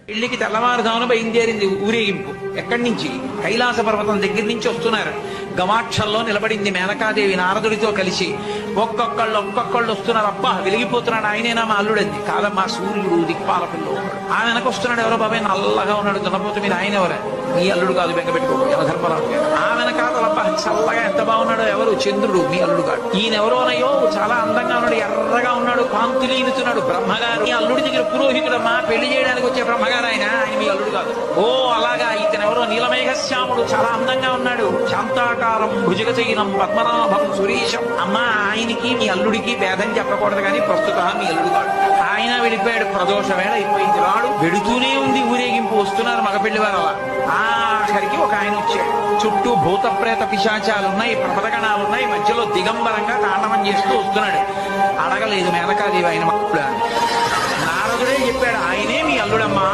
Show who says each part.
Speaker 1: పెళ్లికి తెల్లవారుజామున బయలుదేరింది ఊరేగింపు. ఎక్కడి నుంచి? కైలాస పర్వతం దగ్గర నుంచి వస్తున్నారు. గవాక్షంలో నిలబడింది మేనకాదేవి నారదుడితో కలిసి. ఒక్కొక్కళ్ళు వస్తున్నారు. అబ్బా వెలిగిపోతున్నాడు, ఆయనేనా మా అల్లుడంది. కాదమ్మా, సూర్యుడు దిక్పాలకుల్లో ఉన్నాడు. ఆ వెనకొస్తున్నాడు. ఎవరో బాబాయ్ నల్లగా ఉన్నాడు దున్నపోతు మీద, ఆయన ఎవరే? మీ అల్లుడు కాదు, బెంగపెట్టుకోడు, యమధర్మరాజు గారు. ఆ వెనకాతలబ్బా చల్లగా ఎంత బాగున్నాడో, ఎవరు? చంద్రుడు, మీ అల్లుడు కాదు. ఈయనెవరోనయ్యో చాలా అందంగా ఉన్నాడు, ఎర్రగా ఉన్నాడు, కాంతులీనుతున్నాడు. బ్రహ్మగారు. ఈ అల్లుడి దగ్గర పురోహితుడమ్మా, పెళ్లి చేయడానికి వచ్చే బ్రహ్మగారు ఆయన మీ అల్లుడు కాదు. ఓ అలాగా, ఇతనెవరో నీలమేఘశ్యాముడు, చాలా అందంగా ఉన్నాడు. శాంతాకారం భుజగచైనం పద్మనాభం సురీశం. అమ్మా, ఆయనకి మీ అల్లుడికి భేదం చెప్పకూడదు కానీ ప్రస్తుత మీ అల్లుడు కాదు. ఆయన వెళ్ళిపోయాడు. ప్రదోష వేళ అయిపోయింది. రాడు వెడుతూనే ఉంది ఊరేగింపు. వస్తున్నారు మగపెళ్లి వారు. అలా ఆఖరికి ఒక ఆయన వచ్చాడు. చుట్టూ భూత ప్రేత పిశాచాలున్నాయి, ప్రపదగణాలున్నాయి. మధ్యలో దిగంబరంగా తాండవం చేస్తూ వస్తున్నాడు. అడగలేదు మేనకాదేవి ఆయన మక్కుడు. నారదుడే చెప్పాడు, ఆయనే మీ అల్లుడమ్మా.